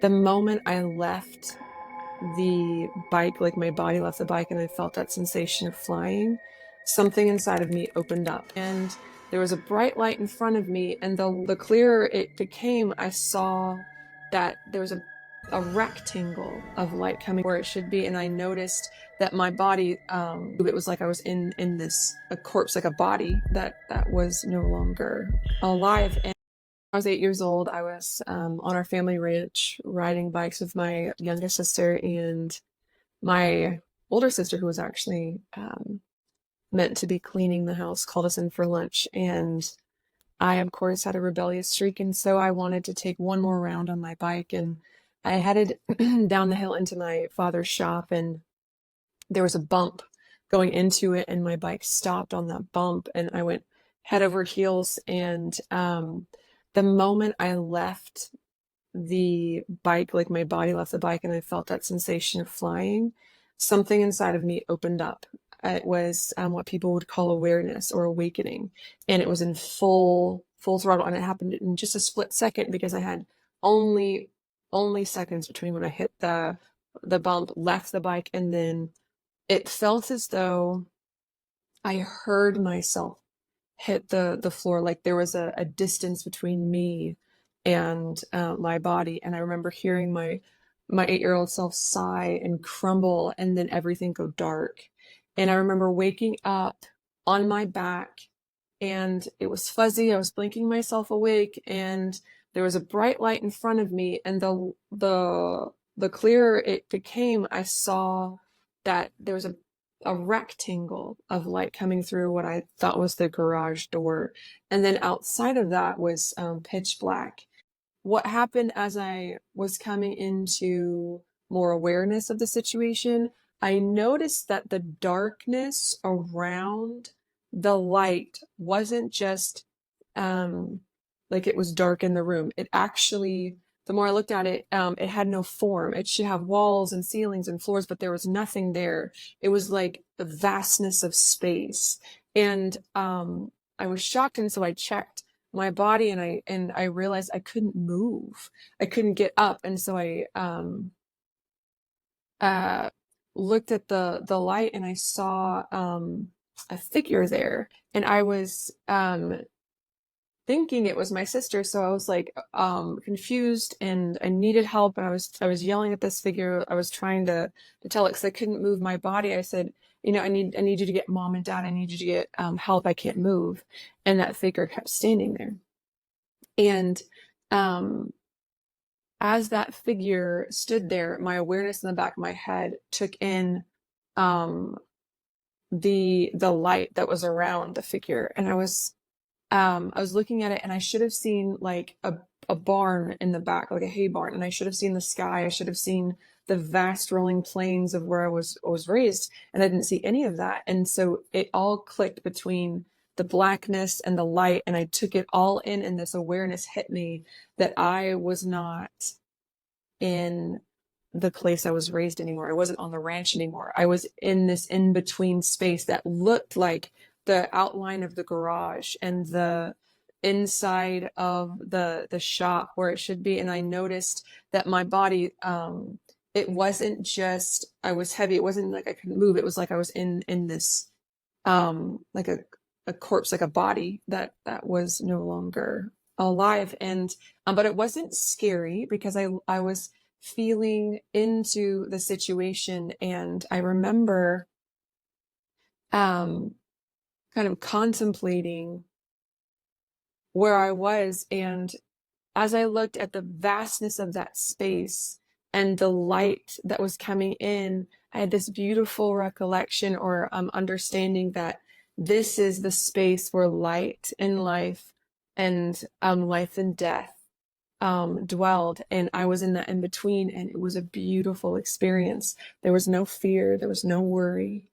The moment I left the bike, like my body left the bike and I felt that sensation of flying, something inside of me opened up. And there was a bright light in front of me, and the clearer it became, I saw that there was a rectangle of light coming where it should be, and I noticed that my body, it was like I was in this a corpse, like a body that was no longer alive. And I was 8 years old. I was on our family ranch riding bikes with my youngest sister, and my older sister, who was actually meant to be cleaning the house, called us in for lunch. And I, of course, had a rebellious streak, and so I wanted to take one more round on my bike. And I headed down the hill into my father's shop, and there was a bump going into it, and my bike stopped on that bump, and I went head over heels. And the moment I left the bike, like my body left the bike and I felt that sensation of flying, something inside of me opened up. It was what people would call awareness or awakening, and it was in full throttle, and it happened in just a split second because I had only only seconds between when I hit the bump, left the bike, and then it felt as though I heard myself hit the floor, like there was a distance between me and my body. And I remember hearing my 8-year-old self sigh and crumble, and then everything go dark. And I remember waking up on my back, and it was fuzzy. I was blinking myself awake, and there was a bright light in front of me, and the clearer it became, I saw that there was a rectangle of light coming through what I thought was the garage door. And then outside of that was pitch black. What happened as I was coming into more awareness of the situation, I noticed that the darkness around the light wasn't just um, like it was dark in the room. It actually, the more I looked at it, it had no form. It should have walls and ceilings and floors, but there was nothing there. It was like the vastness of space. And I was shocked, and so I checked my body, and I realized I couldn't move. I couldn't get up. And so I uh looked at the light, and I saw a figure there. And I was thinking it was my sister, so I was like confused, and I needed help, and I was yelling at this figure. I was trying to tell it, because I couldn't move my body. I said, I need you to get mom and dad. I need you to get help. I can't move. And that figure kept standing there. And um, as that figure stood there, my awareness in the back of my head took in um, the light that was around the figure, and I was looking at it, and I should have seen like a barn in the back, like a hay barn, and I should have seen the sky. I should have seen the vast rolling plains of where I was raised, and I didn't see any of that. And so it all clicked between the blackness and the light, and I took it all in, and this awareness hit me that I was not in the place I was raised anymore. I wasn't on the ranch anymore. I was in this in between space that looked like the outline of the garage and the inside of the shop where it should be. And I noticed that my body, it wasn't just I was heavy. It wasn't like I couldn't move. It was like I was in this like a corpse, like a body that was no longer alive. And but it wasn't scary, because I was feeling into the situation. And I remember um kind of contemplating where I was. And as I looked at the vastness of that space and the light that was coming in, I had this beautiful recollection, or understanding, that this is the space where light and life and life and death dwelled. And I was in that in between, and it was a beautiful experience. There was no fear, there was no worry.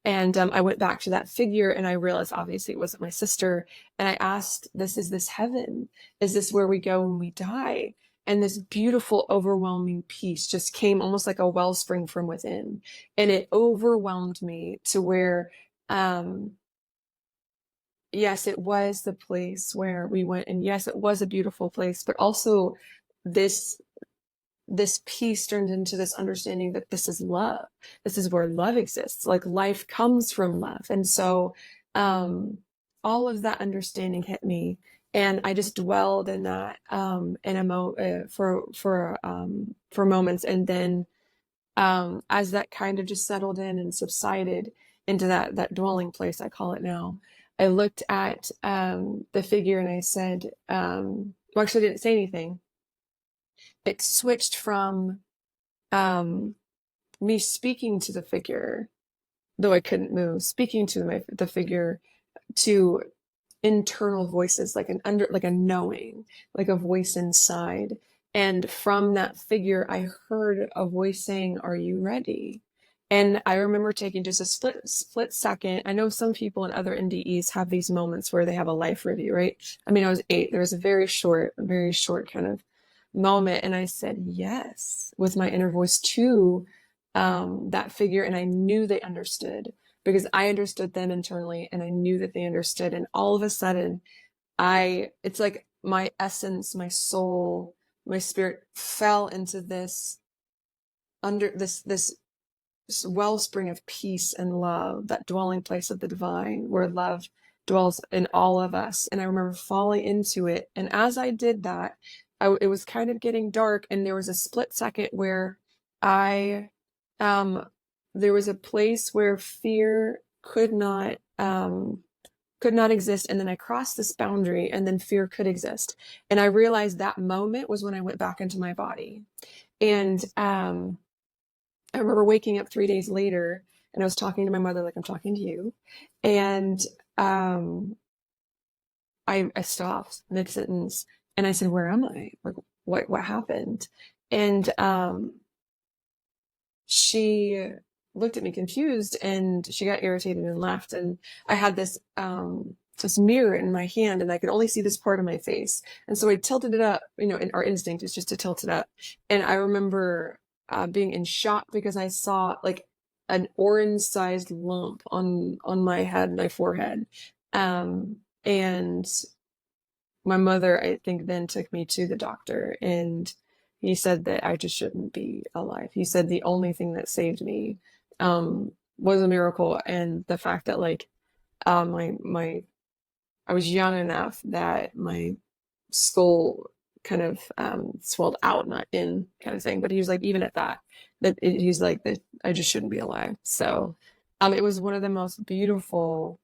And I went back to that figure, and I realized obviously it wasn't my sister. And I asked, is this heaven? Is this where we go when we die? And this beautiful, overwhelming peace just came, almost like a wellspring from within. And it overwhelmed me to where, yes, it was the place where we went. And yes, it was a beautiful place, but also this this peace turned into this understanding that this is love. This is where love exists. Like life comes from love. And so all of that understanding hit me. And I just dwelled in that for moments. And then as that kind of just settled in and subsided into that dwelling place, I call it now, I looked at the figure and I said, well, actually, I didn't say anything. It switched from me speaking to the figure, though I couldn't move, speaking to the figure, to internal voices, like a knowing, like a voice inside. And from that figure, I heard a voice saying, "Are you ready?" And I remember taking just a split second. I know some people in other NDEs have these moments where they have a life review, right? I mean, I was 8. There was a very short kind of moment, and I said yes with my inner voice to that figure, and I knew they understood because I understood them internally, and I knew that they understood. And all of a sudden, it's like my essence, my soul, my spirit fell into this under this wellspring of peace and love, that dwelling place of the divine, where love dwells in all of us. And I remember falling into it. And as I did that, it was kind of getting dark, and there was a split second where I, there was a place where fear could not exist. And then I crossed this boundary, and then fear could exist. And I realized that moment was when I went back into my body. And, I remember waking up 3 days later, and I was talking to my mother like I'm talking to you. And I stopped mid-sentence and I said, "Where am I? Like, what happened?" And she looked at me confused, and she got irritated and left. And I had this mirror in my hand, and I could only see this part of my face. And so I tilted it up, and our instinct is just to tilt it up. And I remember being in shock because I saw like an orange-sized lump on my head, my forehead. And my mother, I think, then took me to the doctor, and he said that I just shouldn't be alive. He said the only thing that saved me was a miracle, and the fact that like my I was young enough that my skull kind of swelled out, not in, kind of thing. But he was like, even at he's like that I just shouldn't be alive. So it was one of the most beautiful,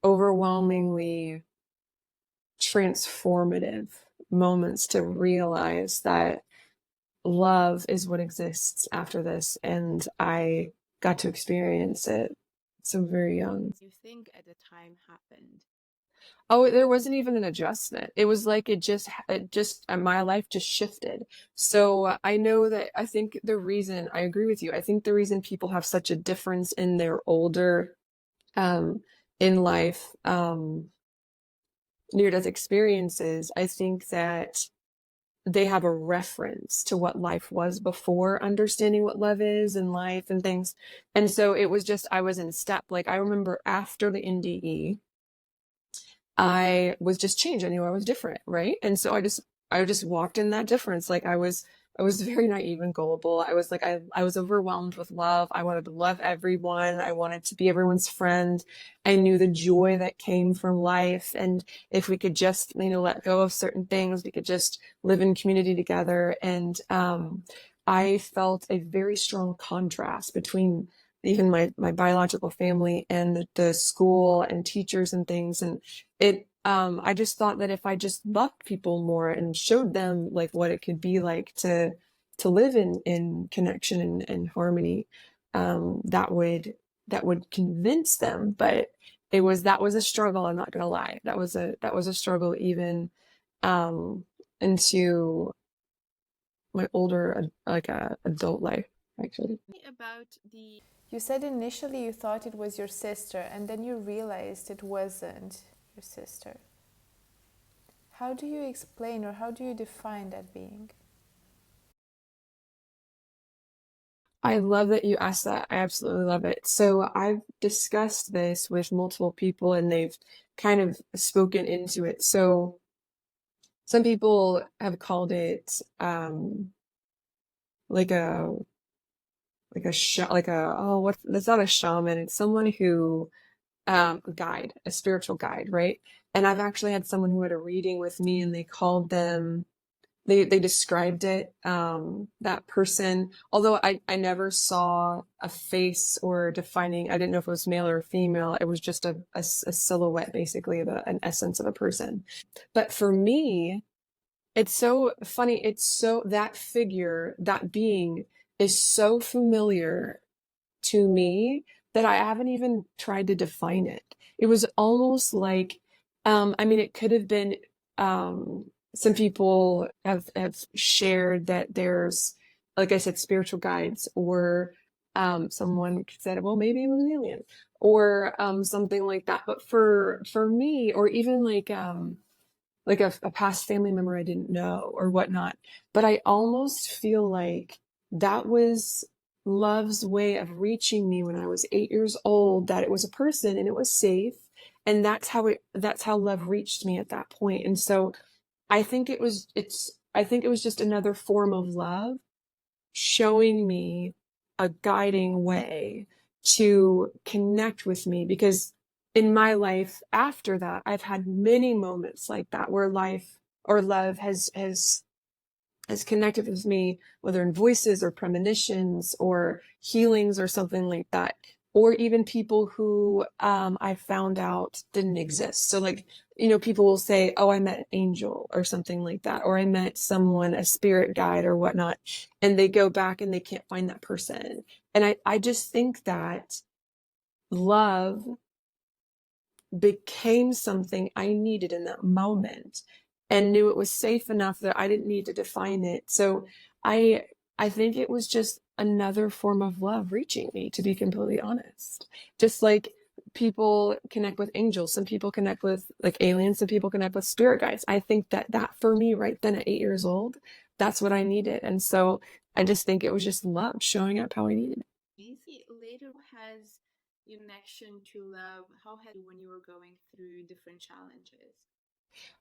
overwhelmingly transformative moments to realize that love is what exists after this, and I got to experience it so very young. You think at the time happened? Oh, there wasn't even an adjustment. It was like my life just shifted. So I know that I think the reason, I agree with you. I think the reason people have such a difference in their older, um, in life, near-death experiences, I think that they have a reference to what life was before understanding what love is and life and things. And so it was just, I was in step. Like I remember after the NDE, I was just changed. I knew I was different, right? And so I just walked in that difference. Like I was very naive and gullible. I was like I was overwhelmed with love. I wanted to love everyone. I wanted to be everyone's friend. I knew the joy that came from life, and if we could just, let go of certain things, we could just live in community together. And I felt a very strong contrast between even my biological family and the school and teachers and things. And I just thought that if I just loved people more and showed them like what it could be like to live in connection and harmony, that would convince them. But that was a struggle, I'm not gonna lie. That was a struggle even into my older adult life, actually. About the You said initially you thought it was your sister, and then you realized it wasn't your sister. How do you explain or how do you define that being? I love that you asked that. I absolutely love it. So I've discussed this with multiple people, and they've kind of spoken into it. So some people have called it like a like a oh what that's not a shaman, it's someone who a guide, a spiritual guide, right? And I've actually had someone who had a reading with me and they called them they described it, that person, although I never saw a face or defining, I didn't know if it was male or female. It was just a silhouette basically of an essence of a person. But for me, it's so funny. It's so that figure, that being is so familiar to me that I haven't even tried to define it. It was almost like, I mean, it could have been, some people have shared that there's, like I said, spiritual guides, or someone said, well, maybe it was an alien, or something like that. But for me, or even like a past family member I didn't know or whatnot. But I almost feel like that was love's way of reaching me when I was 8 years old, that it was a person and it was safe. And that's how love reached me at that point. And so I think it was just another form of love showing me a guiding way to connect with me, because in my life after that I've had many moments like that where life or love has connected with me, whether in voices or premonitions or healings or something like that, or even people who I found out didn't exist. So like, people will say, oh, I met an angel or something like that, or I met someone, a spirit guide or whatnot, and they go back and they can't find that person. And I just think that love became something I needed in that moment, and knew it was safe enough that I didn't need to define it. So I I think it was just another form of love reaching me, to be completely honest. Just like people connect with angels, some people connect with like aliens, some people connect with spirit guides. I think that for me right then at 8 years old, that's what I needed. And so I just think it was just love showing up how I needed it.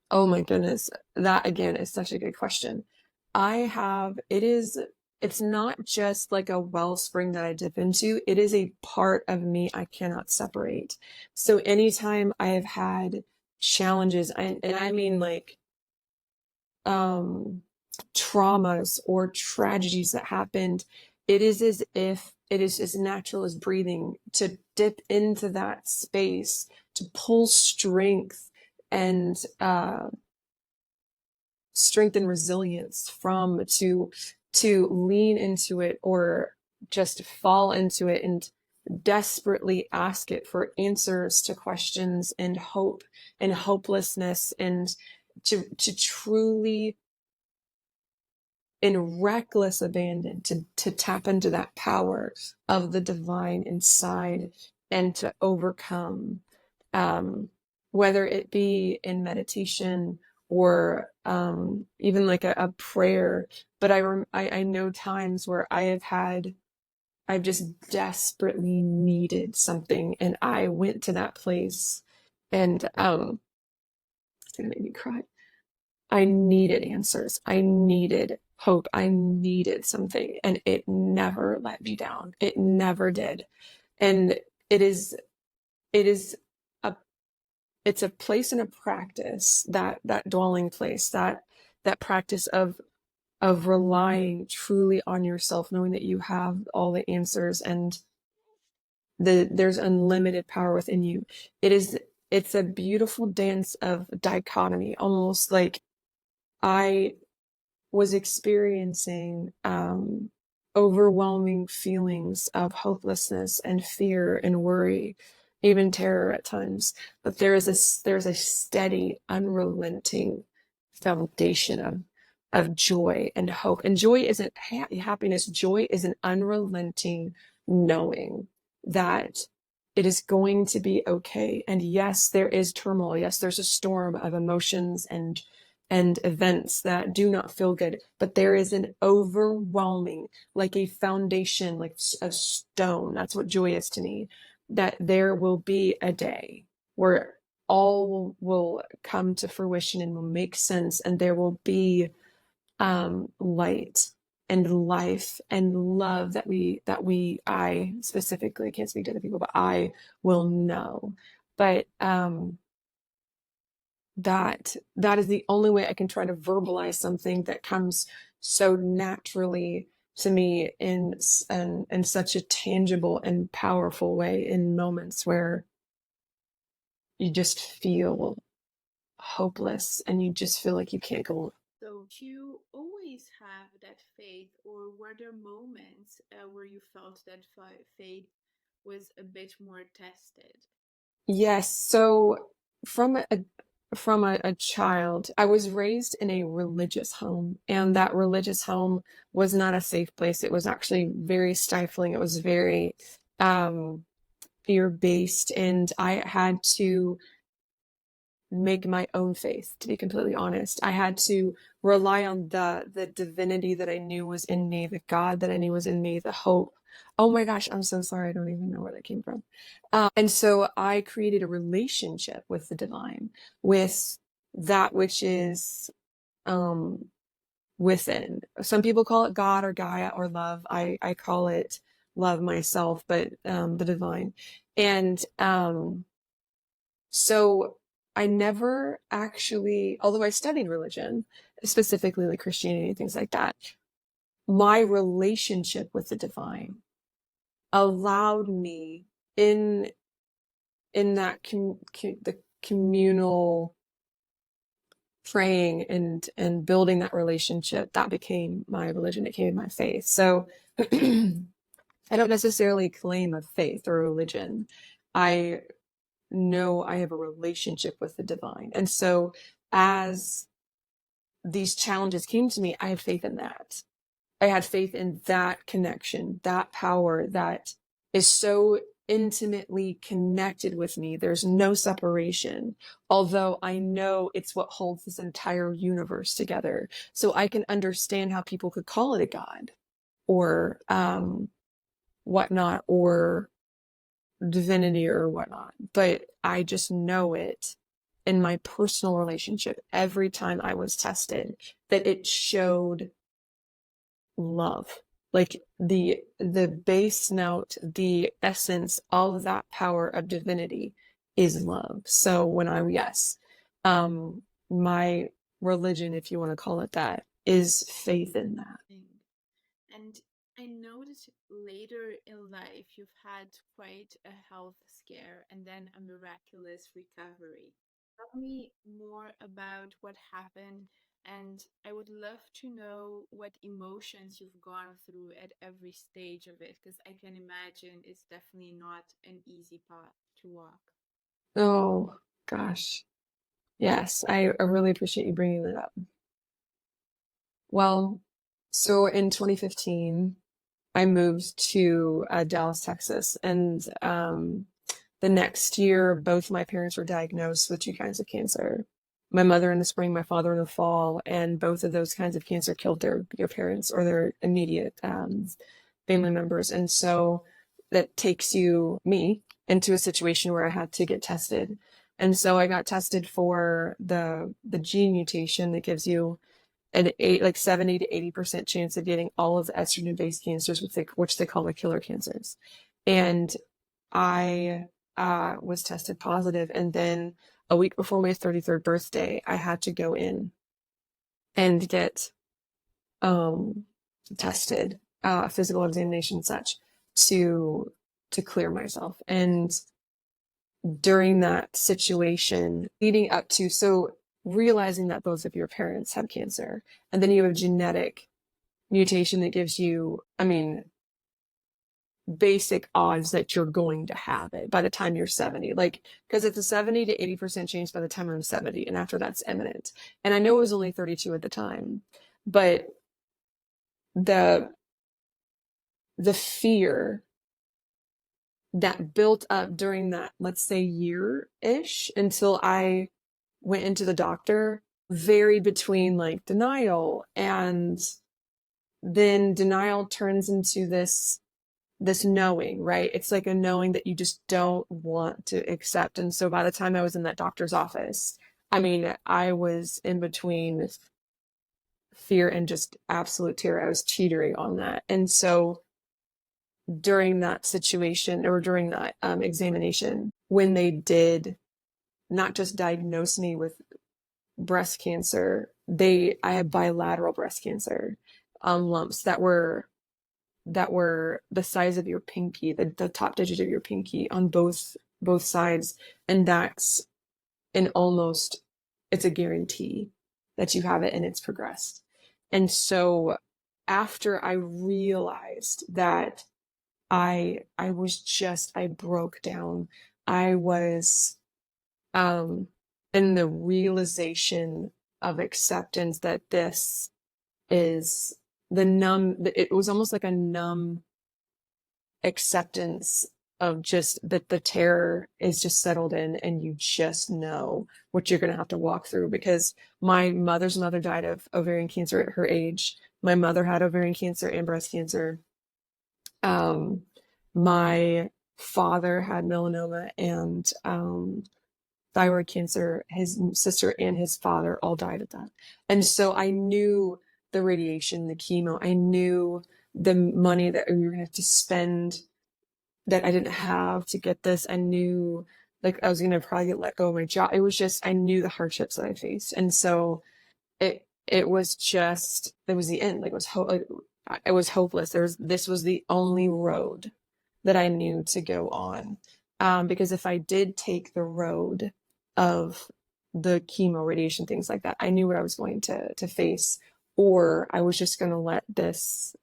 Oh my goodness. That again is such a good question. It's not just like a wellspring that I dip into. It is a part of me I cannot separate. So anytime I have had challenges, and I mean like, um, traumas or tragedies that happened, it is as if it is as natural as breathing to dip into that space, to pull strength and strength and resilience from, to lean into it or just fall into it and desperately ask it for answers to questions and hope and hopelessness, and to truly, in reckless abandon, to tap into that power of the divine inside and to overcome, um, whether it be in meditation or even like a prayer. But I know times where I've just desperately needed something, and I went to that place, and it's gonna make me cry. I needed answers. I needed hope. I needed something, and it never let me down. It never did. And it is it is a it's a place and a practice, that dwelling place, that practice of relying truly on yourself, knowing that you have all the answers, and there's unlimited power within you. It's a beautiful dance of dichotomy, almost like I was experiencing overwhelming feelings of hopelessness and fear and worry, even terror at times. But there's a steady, unrelenting foundation of joy and hope. And joy isn't happiness. Joy is an unrelenting knowing that it is going to be okay. And yes, there is turmoil. Yes, there's a storm of emotions and events that do not feel good, but there is an overwhelming, like a foundation, like a stone. That's what joy is to me, that there will be a day where all will come to fruition and will make sense, and there will be light and life and love I specifically, can't speak to other people, but I will know. But that is the only way I can try to verbalize something that comes so naturally to me in such a tangible and powerful way, in moments where you just feel hopeless and you just feel like you can't go on. So, did you always have that faith, or were there moments where you felt that faith was a bit more tested? Yes. So from a child, I was raised in a religious home, and that religious home was not a safe place. It was actually very stifling. It was very fear-based, and I had to make my own faith, to be completely honest. I had to rely on the divinity that I knew was in me, the God that I knew was in me, the hope. Oh my gosh, I'm so sorry. I don't even know where that came from. And so I created a relationship with the divine, with that which is um, within. Some people call it God or Gaia or love. I call it love myself, but the divine. And so I never actually, although I studied religion, specifically like Christianity and things like that, my relationship with the divine allowed me in that the communal praying and building that relationship, that became my religion. It became my faith. So I don't necessarily claim a faith or a religion. I know I have a relationship with the divine. And so as these challenges came to me, I had faith in that. I had faith in that connection, that power that is so intimately connected with me. There's no separation, although I know it's what holds this entire universe together. So I can understand how people could call it a God or whatnot, or divinity or whatnot. But I just know it in my personal relationship every time I was tested, that it showed love. Like the base note, the essence, all of that power of divinity is love. So when yes, my religion, if you want to call it that, is faith in that. And I know that later in life you've had quite a health scare and then a miraculous recovery. Tell me more about what happened, and I would love to know what emotions you've gone through at every stage of it, because I can imagine it's definitely not an easy path to walk. Oh gosh. Yes, I really appreciate you bringing that up. Well, so in 2015, I moved to Dallas, Texas, and the next year, both my parents were diagnosed with two kinds of cancer. My mother in the spring, my father in the fall, and both of those kinds of cancer killed their parents or their immediate family members. And so that takes me into a situation where I had to get tested. And so I got tested for the gene mutation that gives you an 70 to 80% chance of getting all of the estrogen-based cancers, which they call the killer cancers. And I was tested positive, and then a week before my 33rd birthday, I had to go in and get um, tested, physical examination and such, to clear myself. And during that situation, leading up to, so realizing that both of your parents have cancer, and then you have a genetic mutation that gives you, I mean, basic odds that you're going to have it by the time you're 70. Like, because it's a 70 to 80% chance by the time I'm 70, and after that's imminent. And I know it was only 32 at the time, but the the fear that built up during that, let's say, year-ish until I went into the doctor varied between like denial, and then denial turns into this knowing, right? It's like a knowing that you just don't want to accept. And so by the time I was in that doctor's office, I mean, I was in between fear and just absolute terror. I was teetering on that. And so during that situation, or during that examination, when they did not just diagnose me with breast cancer, I had bilateral breast cancer, lumps that were the size of your pinky, the top digit of your pinky on both sides. And that's an almost, it's a guarantee that you have it and it's progressed. And so after I realized that, I broke down. I was um in the realization of acceptance that this is it was almost like a numb acceptance of just that the terror is just settled in, and you just know what you're going to have to walk through. Because my mother's mother died of ovarian cancer at her age. My mother had ovarian cancer and breast cancer. Um, my father had melanoma and thyroid cancer. His sister and his father all died of that. And so I knew the radiation, the chemo, I knew the money that we were going to have to spend that I didn't have to get this. I knew like I was going to probably get let go of my job. It was just, I knew the hardships that I faced. And so it was just, it was the end. Like it was hopeless. This was the only road that I knew to go on. Because if I did take the road of the chemo, radiation, things like that, I knew what I was going to face, or I was just going to let this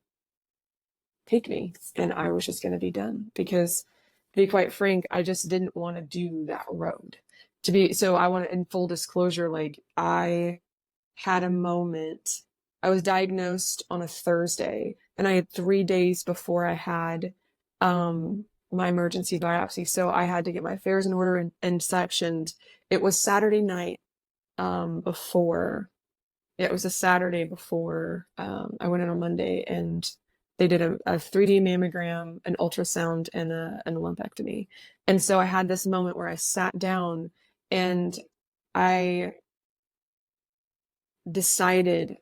take me and I was just going to be done. Because to be quite frank, I just didn't want to do that road. So I want to, in full disclosure, like I had a moment. I was diagnosed on a Thursday, and I had 3 days before I had my emergency biopsy. So I had to get my affairs in order and such. And it was Saturday night before. Yeah, it was a Saturday before I went in on Monday, and they did a 3D mammogram, an ultrasound, and a lumpectomy. And so I had this moment where I sat down and I decided,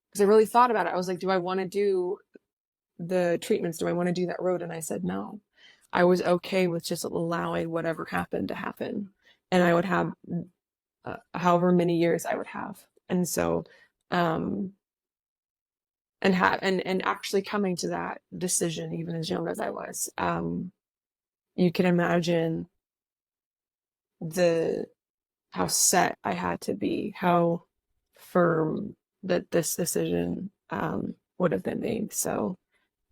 because I really thought about it. I was like, do I want to do the treatments? Do I want to do that road? And I said no. I was okay with just allowing whatever happened to happen. And I would have however many years I would have. And so, and actually coming to that decision, even as young as I was, you can imagine the how set I had to be, how firm that this decision would have been made. So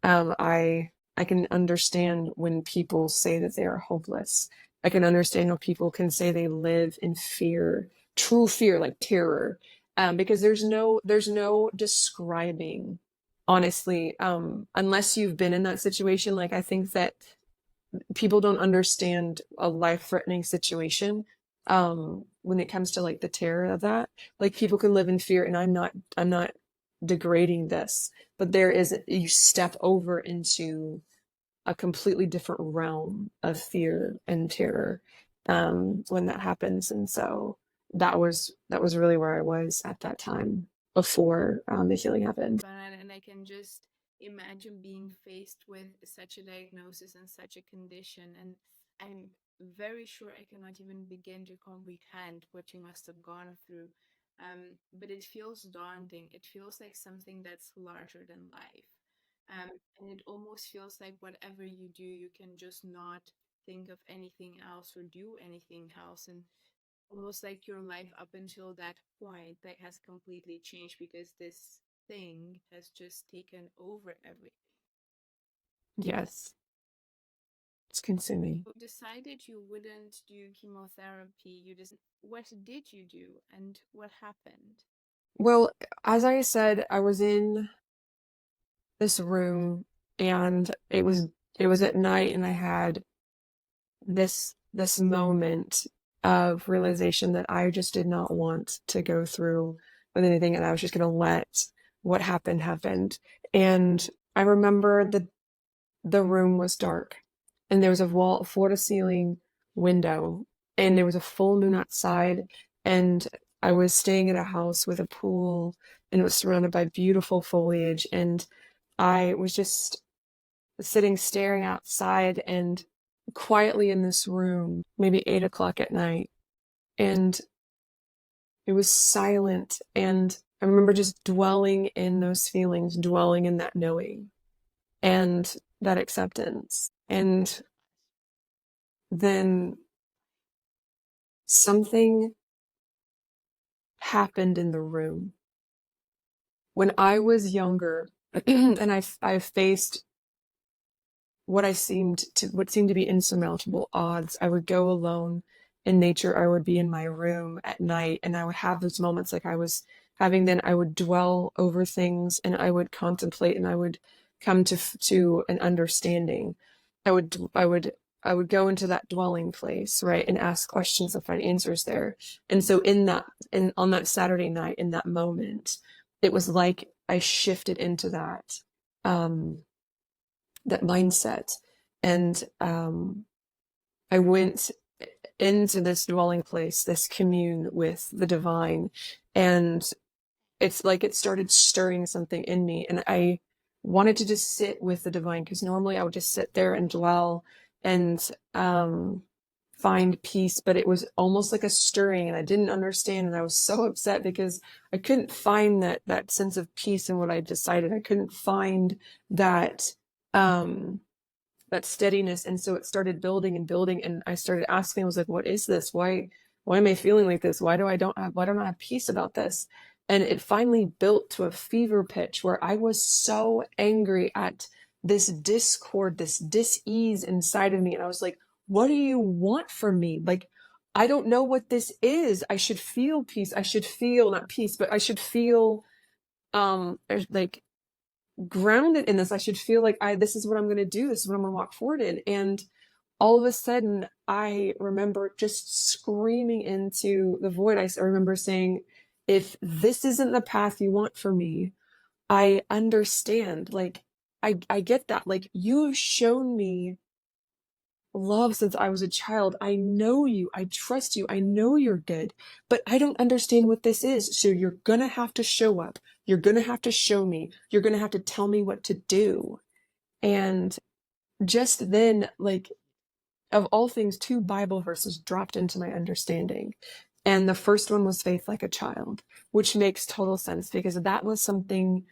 I can understand when people say that they are hopeless. I can understand when people can say they live in fear, true fear, like terror, because there's no describing, honestly, unless you've been in that situation. Like I think that people don't understand a life-threatening situation when it comes to like the terror of that. Like people can live in fear, and I'm not degrading this, but you step over into a completely different realm of fear and terror when that happens. And so that was really where I was at that time before the healing happened. And I can just imagine being faced with such a diagnosis and such a condition. And I'm very sure I cannot even begin to comprehend what you must have gone through. But it feels daunting. It feels like something that's larger than life. And it almost feels like whatever you do, you can just not think of anything else or do anything else. And almost like your life up until that point that has completely changed because this thing has just taken over everything. Yes, it's consuming. You decided you wouldn't do chemotherapy. What did you do and what happened? Well, as I said, I was in this room, and it was at night, and I had this moment of realization that I just did not want to go through with anything, and I was just going to let what happened happened. And I remember the room was dark, and there was a floor to ceiling window, and there was a full moon outside, and I was staying at a house with a pool, and it was surrounded by beautiful foliage. And I was just sitting staring outside and quietly in this room, maybe 8 o'clock at night. And it was silent. And I remember just dwelling in those feelings, dwelling in that knowing and that acceptance. And then something happened in the room. When I was younger, and I faced what seemed to be insurmountable odds. I would go alone in nature. I would be in my room at night, and I would have those moments like I was having then. I would dwell over things, and I would contemplate, and I would come to an understanding. I would go into that dwelling place, right, and ask questions and find answers there. And so on that Saturday night, in that moment, it was like I shifted into um, that mindset. And I went into this dwelling place, this commune with the divine. And it's like it started stirring something in me. And I wanted to just sit with the divine, because normally I would just sit there and dwell and find peace, but it was almost like a stirring, and I didn't understand. And I was so upset because I couldn't find that sense of peace in what I decided. I couldn't find that um that steadiness. And so it started building and building, and I started asking, I was like, what is this? Why am I feeling like this? Why don't I have peace about this? And it finally built to a fever pitch where I was so angry at this discord, this dis-ease inside of me. And I was like, what do you want from me? Like, I don't know what this is. I should feel peace. I should feel not peace, but I should feel like grounded in this. I should feel like this is what I'm going to do. This is what I'm going to walk forward in. And all of a sudden, I remember just screaming into the void. I remember saying, if this isn't the path you want for me, I understand. Like, I get that. Like, you have shown me love since I was a child. I know you. I trust you. I know you're good, but I don't understand what this is. So you're going to have to show up. You're going to have to show me. You're going to have to tell me what to do. And just then, like, of all things, two Bible verses dropped into my understanding. And the first one was faith like a child, which makes total sense because that was something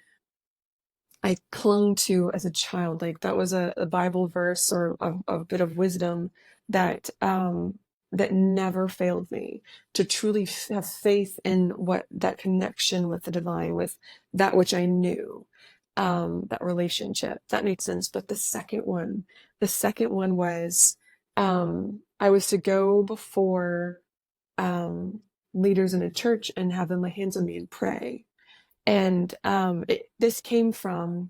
I clung to as a child. Like that was a Bible verse or a bit of wisdom that that never failed me to truly have faith in what that connection with the divine, with that which I knew, that relationship. That made sense. But the second one was I was to go before leaders in a church and have them lay hands on me and pray. And this came from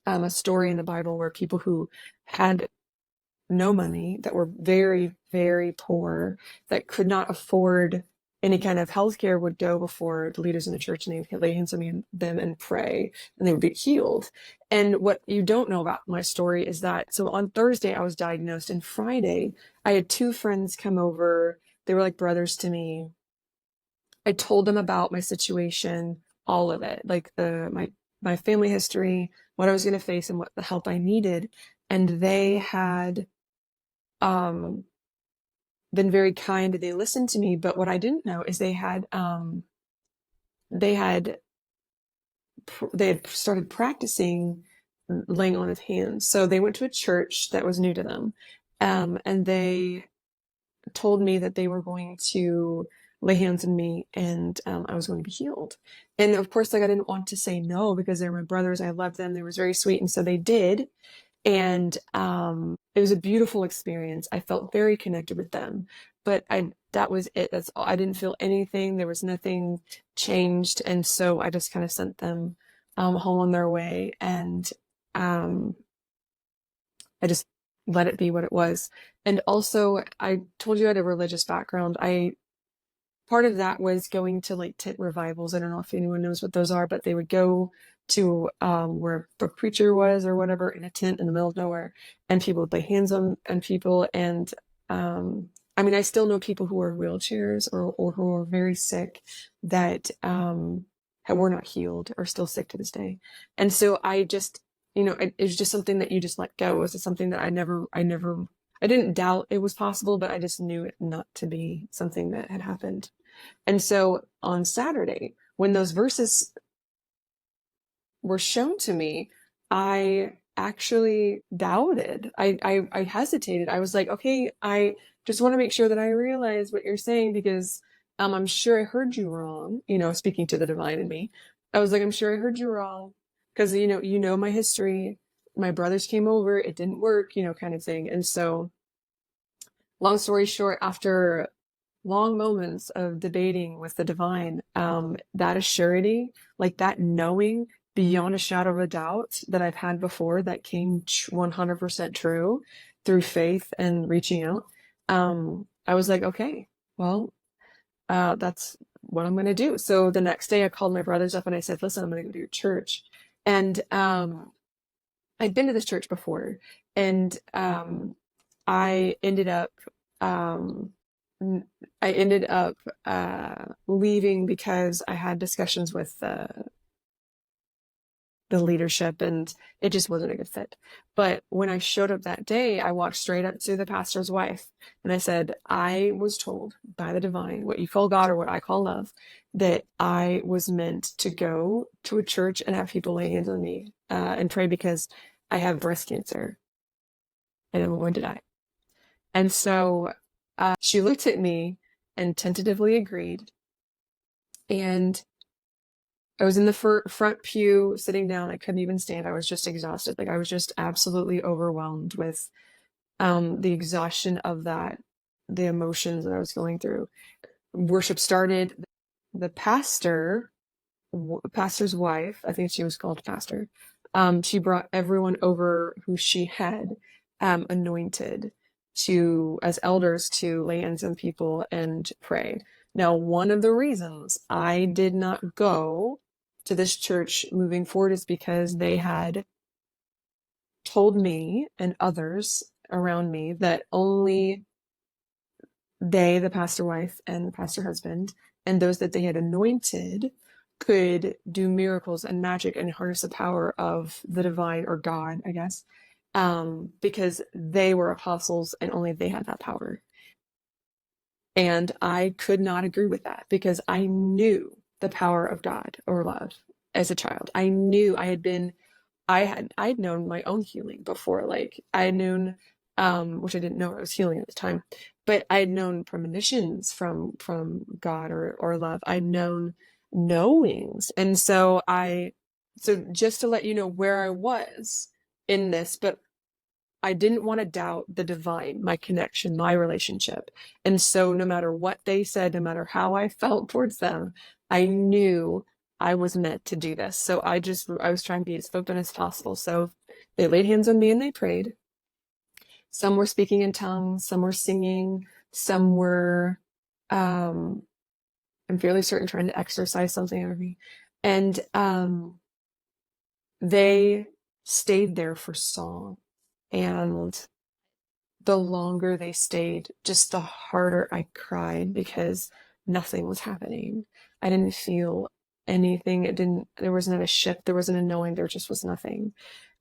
a story in the Bible where people who had no money, that were very, very poor, that could not afford any kind of healthcare, would go before the leaders in the church and they would lay hands on them and pray, and they would be healed. And what you don't know about my story is that, so on Thursday I was diagnosed, and Friday I had two friends come over. They were like brothers to me. I told them about my situation, all of it, like my family history, what I was going to face, and what the help I needed. And they had been very kind. They listened to me, but what I didn't know is they had started practicing laying on of hands. So they went to a church that was new to them, and they told me that they were going to lay hands on me, and I was going to be healed. And of course, like I didn't want to say no because they're my brothers. I loved them. They were very sweet, and so they did. And it was a beautiful experience. I felt very connected with them, but that was it. That's all. I didn't feel anything. There was nothing changed, and so I just kind of sent them home on their way, and um, I just let it be what it was. And also, I told you I had a religious background. Part of that was going to like tent revivals. I don't know if anyone knows what those are, but they would go to where a preacher was or whatever, in a tent in the middle of nowhere, and people would lay hands on people. And I mean, I still know people who are in wheelchairs or who are very sick that have were not healed, are still sick to this day. And so I just, it was just something that you just let go. It was something that I didn't doubt it was possible, but I just knew it not to be something that had happened. And so on Saturday, when those verses were shown to me, I actually doubted. I hesitated. I was like, okay, I just want to make sure that I realize what you're saying, because I'm sure I heard you wrong, speaking to the divine in me. I was like, I'm sure I heard you wrong, because my history. My brothers came over, it didn't work, kind of thing. And so, long story short, after long moments of debating with the divine, that assurity, like that knowing beyond a shadow of a doubt that I've had before, that came 100% true through faith and reaching out. I was like, okay, well, that's what I'm going to do. So the next day I called my brothers up and I said, listen, I'm going to go to your church. And I'd been to this church before, and I ended up um, I ended up leaving because I had discussions with the leadership, and it just wasn't a good fit. But when I showed up that day, I walked straight up to the pastor's wife and I said, I was told by the divine, what you call God or what I call love, that I was meant to go to a church and have people lay hands on me and pray, because I have breast cancer and I'm going to die. And so she looked at me and tentatively agreed. And I was in the front pew sitting down. I couldn't even stand. I was just exhausted. Like, I was just absolutely overwhelmed with the exhaustion of that, the emotions that I was going through. Worship started. The pastor's wife, I think she was called pastor, she brought everyone over who she had anointed as elders to lay hands on people and pray. Now, one of the reasons I did not go to this church moving forward is because they had told me and others around me that only they, the pastor wife and the pastor husband, and those that they had anointed, could do miracles and magic and harness the power of the divine, or God, I guess, because they were apostles and only they had that power. And I could not agree with that, because I knew the power of God or love as a child. I knew I'd known my own healing before. Like, I had known, which I didn't know I was healing at the time, but I had known premonitions from God or love. I'd known knowings. And so just to let you know where I was in this, but I didn't want to doubt the divine, my connection, my relationship. And so no matter what they said, no matter how I felt towards them, I knew I was meant to do this. So I was trying to be as open as possible. So they laid hands on me and they prayed. Some were speaking in tongues, some were singing, some were, I'm fairly certain, trying to exorcise something out of me. And they stayed there for song. And the longer they stayed, just the harder I cried, because nothing was happening. I didn't feel anything. There wasn't a shift. There wasn't a knowing. There just was nothing.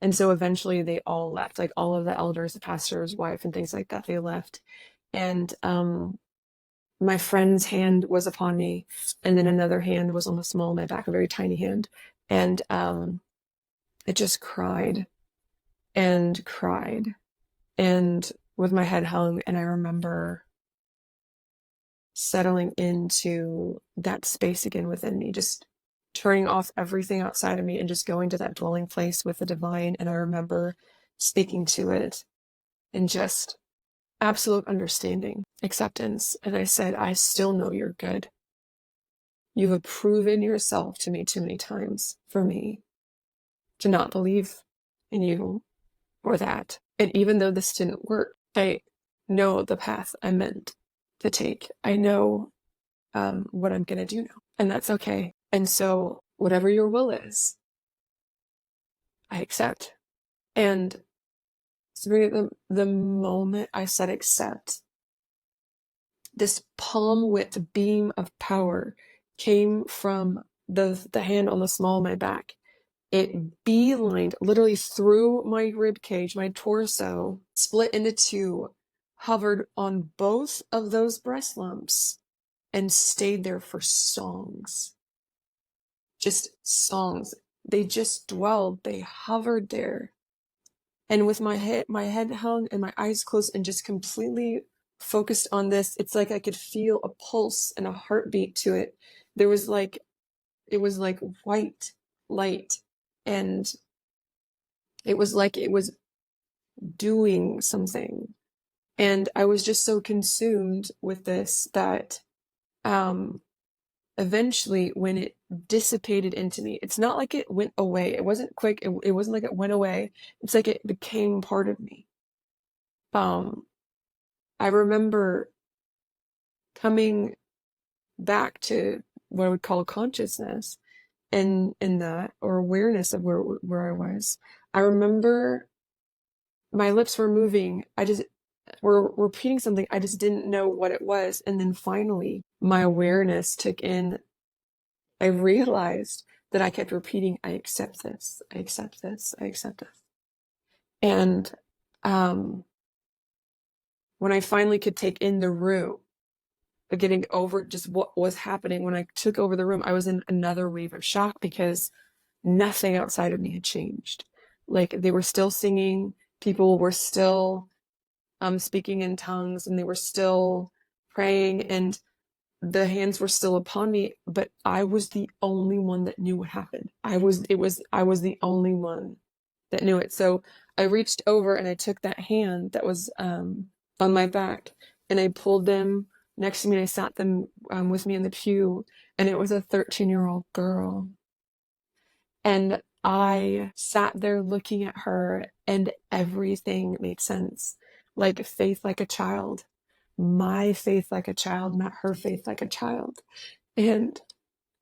And so eventually they all left, like all of the elders, the pastor's wife and things like that, they left. And, my friend's hand was upon me, and then another hand was on the small of my back, a very tiny hand. And, I just cried and cried, and with my head hung. And I remember settling into that space again within me, just turning off everything outside of me and just going to that dwelling place with the divine. And I remember speaking to it in just absolute understanding, acceptance. And I said, I still know you're good. You have proven yourself to me too many times for me to not believe in you or that. And even though this didn't work, I know the path I'm meant to take. I know what I'm going to do now, and that's okay. And so whatever your will is, I accept. And so the moment I said accept, this palm width beam of power came from the hand on the small of my back. It beelined literally through my rib cage, my torso, split into two, hovered on both of those breast lumps, and stayed there for songs. Just songs. They just dwelled, they hovered there. And with my head hung and my eyes closed and just completely focused on this, it's like I could feel a pulse and a heartbeat to it. There was like, it was like white light, and it was like it was doing something. And I was just so consumed with this that eventually when it dissipated into me, it's not like it went away. It wasn't quick. It wasn't like it went away. It's like it became part of me. I remember coming back to what I would call consciousness in that, or awareness of where I was. I remember my lips were moving. I just were repeating something. I just didn't know what it was. And then finally, my awareness took in. I realized that I kept repeating, I accept this, I accept this, I accept this. And when I finally could take in the room, getting over just what was happening, when I took over the room, I was in another wave of shock because nothing outside of me had changed. Like, they were still singing, people were still speaking in tongues, and they were still praying, and the hands were still upon me, but I was the only one that knew what happened. I was the only one that knew it. So I reached over and I took that hand that was on my back, and I pulled them next to me, and I sat them with me in the pew, and it was a 13-year-old girl. And I sat there looking at her, and everything made sense. Like faith like a child. My faith like a child, not her faith like a child. And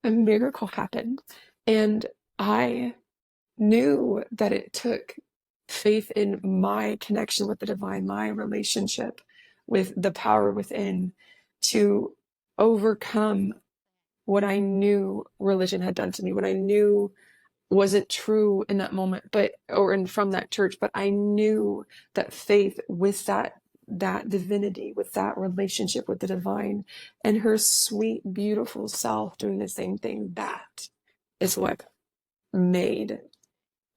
a miracle happened. And I knew that it took faith in my connection with the divine, my relationship with the power within, to overcome what I knew religion had done to me, what I knew wasn't true in that moment, from that church, but I knew that faith with that divinity, with that relationship with the divine, and her sweet, beautiful self doing the same thing, that is what made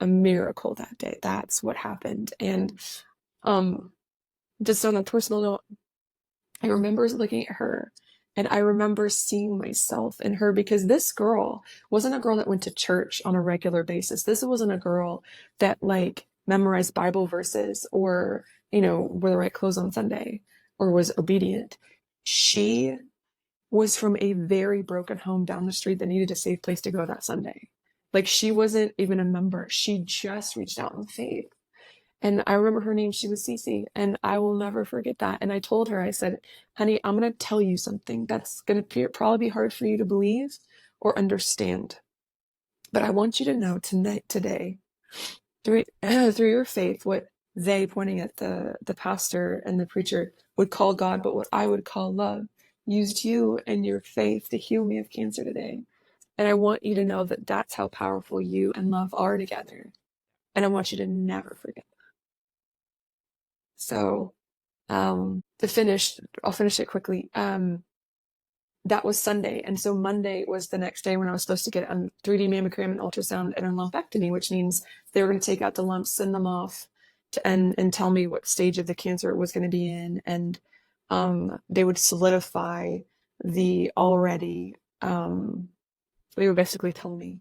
a miracle that day. That's what happened. And just on a personal note, I remember looking at her, and I remember seeing myself in her, because this girl wasn't a girl that went to church on a regular basis. This wasn't a girl that like memorized Bible verses, or, wore the right clothes on Sunday, or was obedient. She was from a very broken home down the street that needed a safe place to go that Sunday. Like, she wasn't even a member. She just reached out in faith. And I remember her name, she was Cece, and I will never forget that. And I told her, I said, honey, I'm going to tell you something that's going to probably be hard for you to believe or understand. But I want you to know today, through your faith, what they, pointing at the pastor and the preacher, would call God, but what I would call love, used you and your faith to heal me of cancer today. And I want you to know that that's how powerful you and love are together. And I want you to never forget. So, I'll finish it quickly. That was Sunday. And so Monday was the next day when I was supposed to get a 3D mammogram and ultrasound and a lumpectomy, which means they were going to take out the lumps, send them off and tell me what stage of the cancer it was going to be in. And, they would solidify the already, they would basically tell me,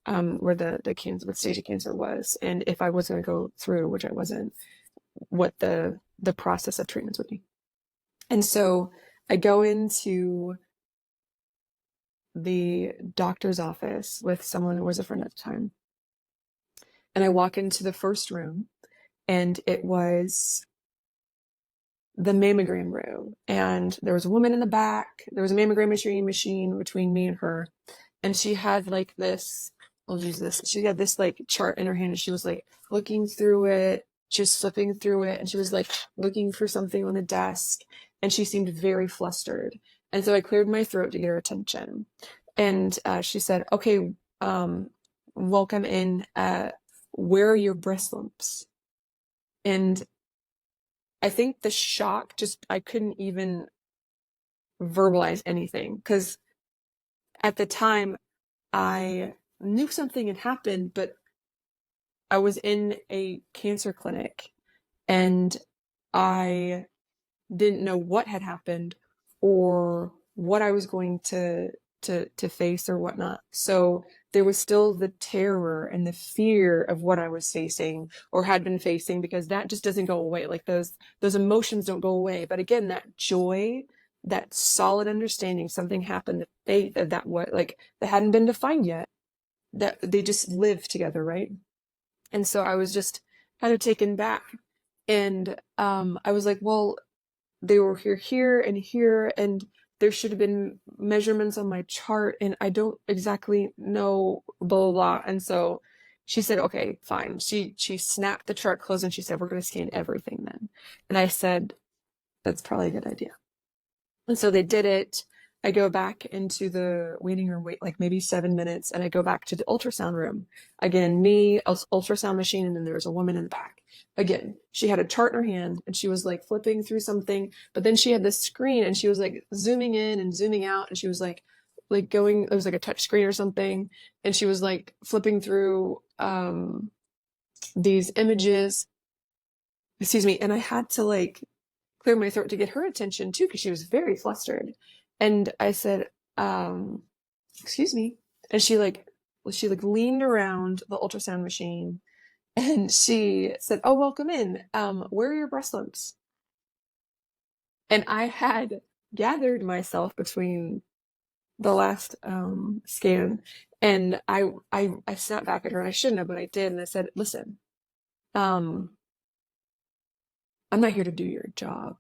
where the cancer, what stage of cancer was, and if I was going to go through, which I wasn't, what the process of treatments would be. And so I go into the doctor's office with someone who was a friend at the time. And I walk into the first room, and it was the mammogram room. And there was a woman in the back. There was a mammogram machine between me and her. And she had like this, I'll use this. She had this like chart in her hand, and she was like looking through it. She was flipping through it, and she was like looking for something on the desk, and she seemed very flustered. And so I cleared my throat to get her attention. And she said, okay, welcome in. Where are your breast lumps? And I think the shock, just, I couldn't even verbalize anything, because at the time I knew something had happened, but I was in a cancer clinic and I didn't know what had happened or what I was going to face or whatnot. So there was still the terror and the fear of what I was facing or had been facing, because that just doesn't go away. Like those emotions don't go away. But again, that joy, that solid understanding something happened, the faith of that, what, like, that hadn't been defined yet, that they just live together, right? And so I was just kind of taken back. And I was like, well, they were here, and here, and there should have been measurements on my chart, and I don't exactly know, blah, blah, blah. And so she said, okay, fine. She snapped the chart closed and she said, we're going to scan everything then. And I said, that's probably a good idea. And so they did it. I go back into the waiting room, wait like maybe 7 minutes, and I go back to the ultrasound room. Again, me, ultrasound machine, and then there was a woman in the back. Again, she had a chart in her hand and she was like flipping through something, but then she had this screen and she was like zooming in and zooming out, and she was like going, it was like a touch screen or something, and she was like flipping through these images. Excuse me, and I had to like clear my throat to get her attention too, because she was very flustered. And I said, excuse me. And she leaned around the ultrasound machine and she said, oh, welcome in. Where are your breast lumps? And I had gathered myself between the last scan, and I snapped back at her, and I shouldn't have, but I did. And I said, listen, I'm not here to do your job.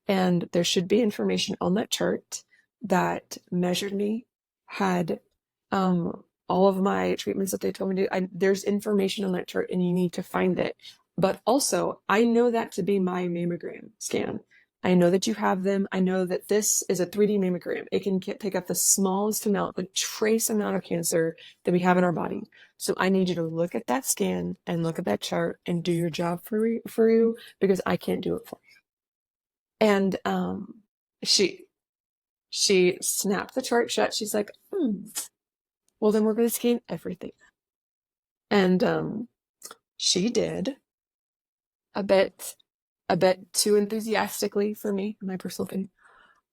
And there should be information on that chart that measured me, had all of my treatments that they told me to. There's information on that chart, and you need to find it. But also, I know that to be my mammogram scan. I know that you have them. I know that this is a 3D mammogram. It can pick up the smallest amount, the trace amount of cancer that we have in our body. So I need you to look at that scan and look at that chart and do your job for you, because I can't do it for you. And she snapped the chart shut. She's like, well, then we're going to scan everything. And she did, a bit too enthusiastically for me, in my personal opinion.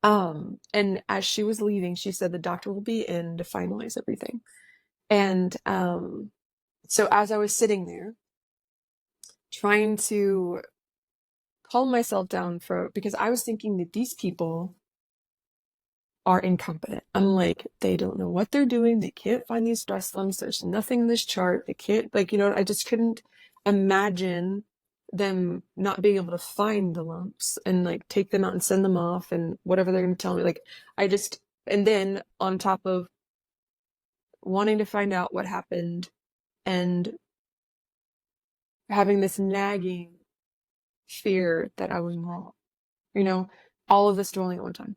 And as she was leaving, she said the doctor will be in to finalize everything. And so as I was sitting there trying to calm myself down, because I was thinking that these people are incompetent. I'm like, they don't know what they're doing. They can't find these breast lumps. There's nothing in this chart. They can't, like, I just couldn't imagine them not being able to find the lumps and like take them out and send them off and whatever they're going to tell me. Like, and then on top of wanting to find out what happened and having this nagging fear that I was wrong, all of this dwelling at one time.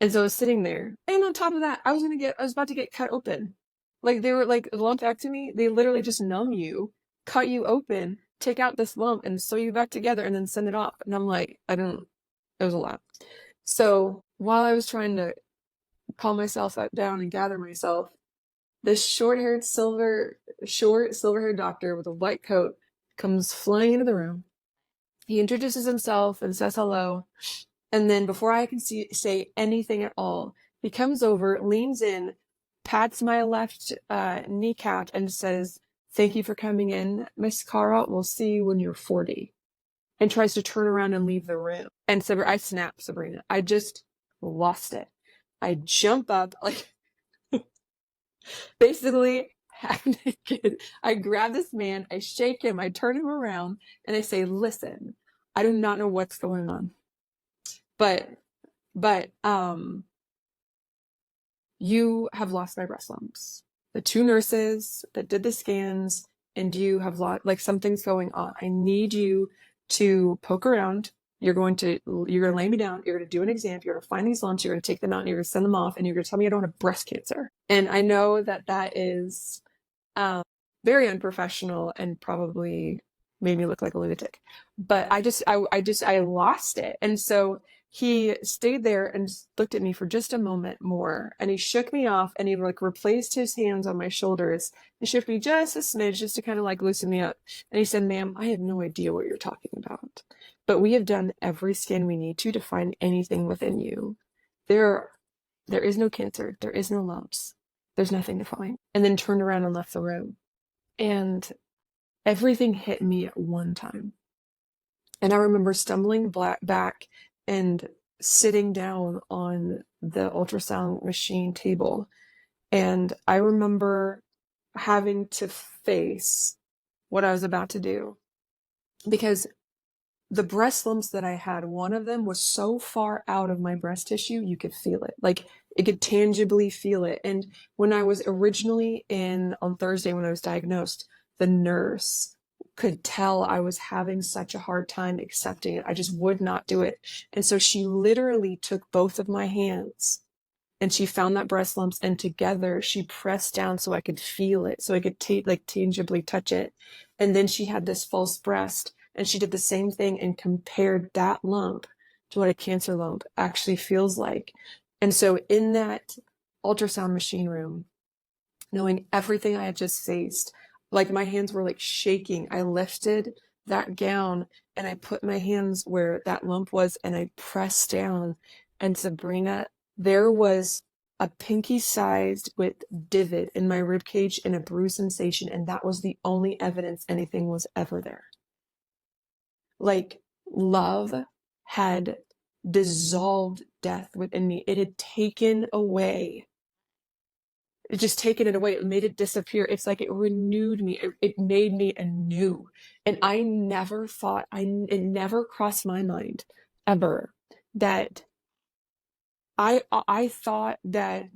And so I was sitting there, and on top of that, I was about to get cut open. Like, they were like lumpectomy. They literally just numb you, cut you open, take out this lump, and sew you back together, and then send it off. And I'm like, it was a lot. So while I was trying to calm myself down and gather myself, this short-haired, silver-haired doctor with a white coat comes flying into the room. He introduces himself and says hello. And then before I can say anything at all, he comes over, leans in, pats my left kneecap and says, thank you for coming in, Miss Cara. We'll see you when you're 40. And tries to turn around and leave the room. And I snap, Sabrina. I just lost it. I jump up, like, basically half naked. I grab this man, I shake him, I turn him around, and I say, listen, I do not know what's going on. But you have lost my breast lumps. The 2 nurses that did the scans, and you have lost, like, something's going on. I need you to poke around You're going to lay me down. You're going to do an exam. You're going to find these lumps. You're going to take them out and you're going to send them off. And you're going to tell me I don't have breast cancer. And I know that that is um, very unprofessional and probably made me look like a lunatic. But I lost it. And so he stayed there and looked at me for just a moment more. And he shook me off and he like replaced his hands on my shoulders and shook me just a smidge just to kind of like loosen me up. And he said, ma'am, I have no idea what you're talking about. But we have done every scan we need to find anything within you. There, there is no cancer. There is no lumps. There's nothing to find. And then turned around and left the room. And everything hit me at one time. And I remember stumbling back and sitting down on the ultrasound machine table. And I remember having to face what I was about to do because the breast lumps that I had, one of them was so far out of my breast tissue, you could feel it. Like it could tangibly feel it. And when I was originally on Thursday, when I was diagnosed, the nurse could tell I was having such a hard time accepting it. I just would not do it. And so she literally took both of my hands and she found that breast lumps and together she pressed down so I could feel it, so I could like tangibly touch it. And then she had this false breast and she did the same thing and compared that lump to what a cancer lump actually feels like. And so in that ultrasound machine room, knowing everything I had just faced, like my hands were like shaking, I lifted that gown and I put my hands where that lump was and I pressed down. And Sabrina, there was a pinky sized with divot in my rib cage and a bruise sensation, and that was the only evidence anything was ever there. Like love had dissolved death within me. It had taken away. It just taken it away. It made it disappear. It's like it renewed me. It made me anew. And I never thought, it never crossed my mind ever that I thought that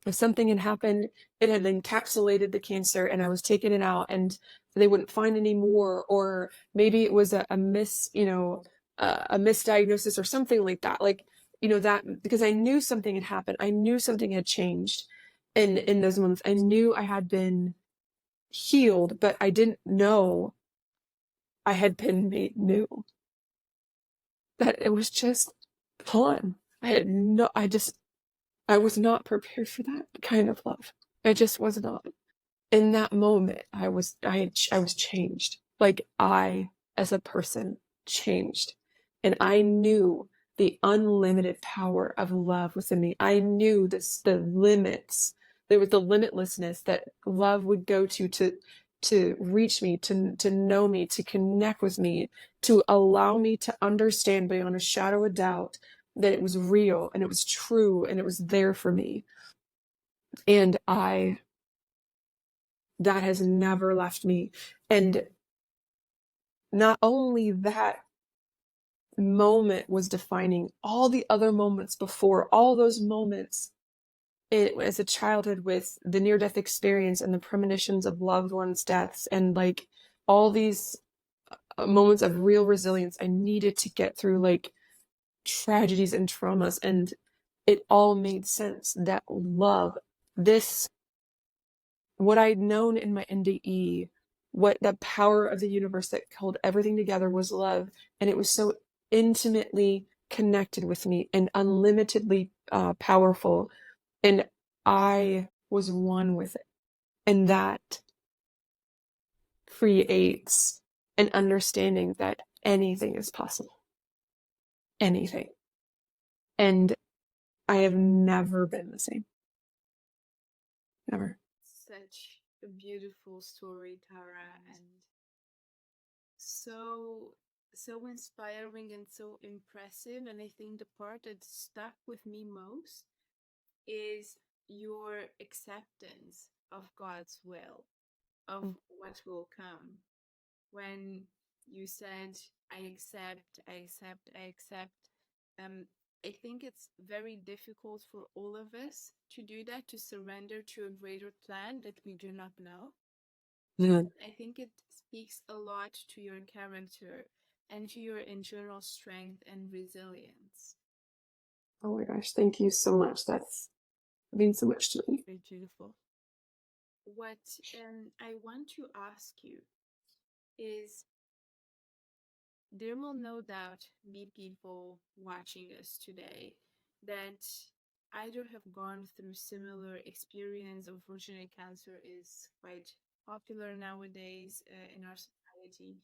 if something had happened, it had encapsulated the cancer and I was taking it out and they wouldn't find any more, or maybe it was a misdiagnosis or something like that. Like, that because I knew something had happened. I knew something had changed in those moments. I knew I had been healed, but I didn't know I had been made new. That it was just fun. I was not prepared for that kind of love. I just was not. In that moment, I was changed. Like I, as a person, changed. And I knew the unlimited power of love within me. I knew the limits. There was the limitlessness that love would go to reach me, to know me, to connect with me, to allow me to understand beyond a shadow of doubt that it was real and it was true and it was there for me. And that has never left me. And not only that moment was defining all the other moments before, all those moments as a childhood with the near-death experience and the premonitions of loved ones' deaths and like all these moments of real resilience I needed to get through, like tragedies and traumas, and it all made sense that love, this what I'd known in my NDE, what the power of the universe that held everything together was love. And it was so intimately connected with me and unlimitedly powerful. And I was one with it. And that creates an understanding that anything is possible. Anything. And I have never been the same. Never. Such a beautiful story, Tara, and so inspiring and so impressive. And I think the part that stuck with me most is your acceptance of God's will, of what will come. When you said, I accept, I accept, I accept, um, I think it's very difficult for all of us to do that, to surrender to a greater plan that we do not know. Yeah. I think it speaks a lot to your character and to your internal strength and resilience. Oh my gosh, thank you so much. That's means so much to me. Very beautiful. What I want to ask you is, there will no doubt be people watching us today that either have gone through similar experience. Unfortunately, cancer is quite popular nowadays in our society.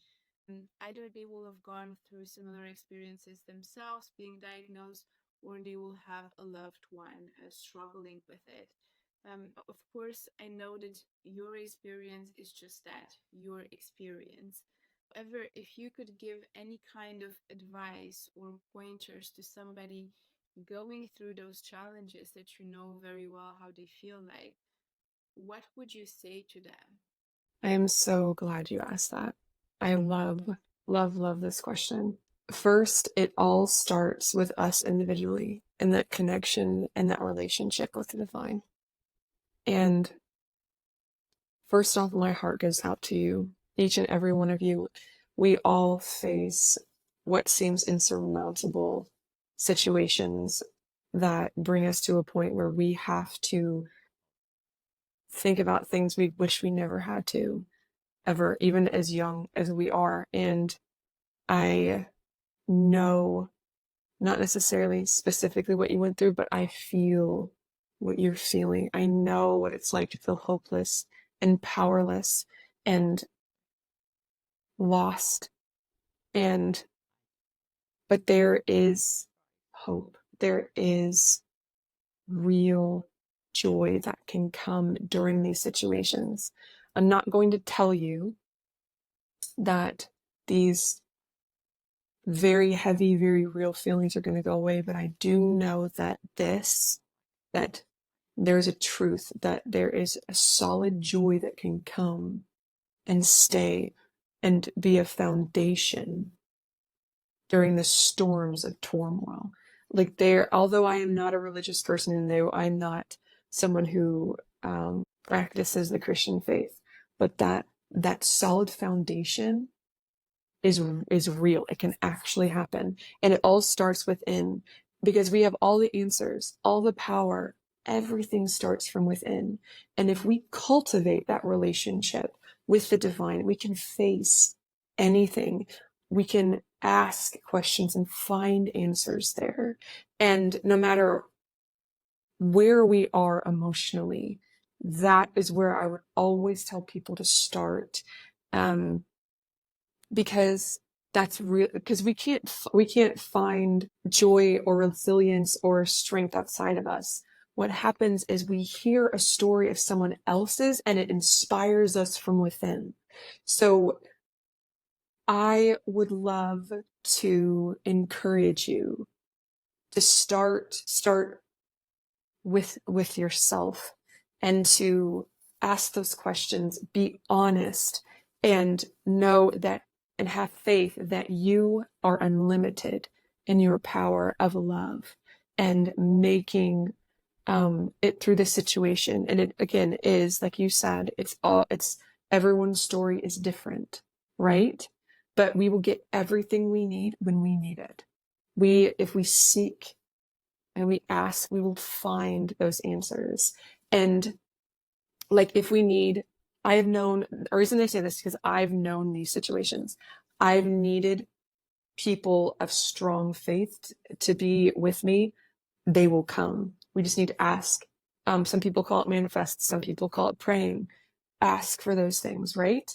Either they will have gone through similar experiences themselves, being diagnosed, or they will have a loved one struggling with it. Of course, I know that your experience is just that, your experience. However, if you could give any kind of advice or pointers to somebody going through those challenges that you know very well how they feel like, what would you say to them? I am so glad you asked that. I love this question. First, it all starts with us individually and that connection and that relationship with the divine. And first off, my heart goes out to you, each and every one of you. We all face what seems insurmountable situations that bring us to a point where we have to think about things we wish we never had to, ever, even as young as we are. And I know not necessarily specifically what you went through, but I feel what you're feeling. I know what it's like to feel hopeless and powerless and lost. And, but there is hope. There is real joy that can come during these situations. I'm not going to tell you that these very heavy, very real feelings are going to go away, but I do know that that there's a truth, that there is a solid joy that can come and stay and be a foundation during the storms of turmoil. Like there, although I am not a religious person and though I'm not someone who practices the Christian faith, but that solid foundation is real. It can actually happen. And it all starts within, because we have all the answers, all the power. Everything starts from within. And if we cultivate that relationship with the divine, we can face anything. We can ask questions and find answers there. And no matter where we are emotionally, that is where I would always tell people to start. Because that's real, because we can't find joy or resilience or strength outside of us. What happens is we hear a story of someone else's and it inspires us from within. So I would love to encourage you to start with yourself and to ask those questions, be honest, and know that and have faith that you are unlimited in your power of love and making it through this situation. And it again is, like you said, it's everyone's story is different, right? But we will get everything we need when we need it. If we seek and we ask, we will find those answers. And like if we need, I have known, the reason I say this is because I've known these situations. I've needed people of strong faith to be with me. They will come. We just need to ask. Some people call it manifest. Some people call it praying. Ask for those things, right?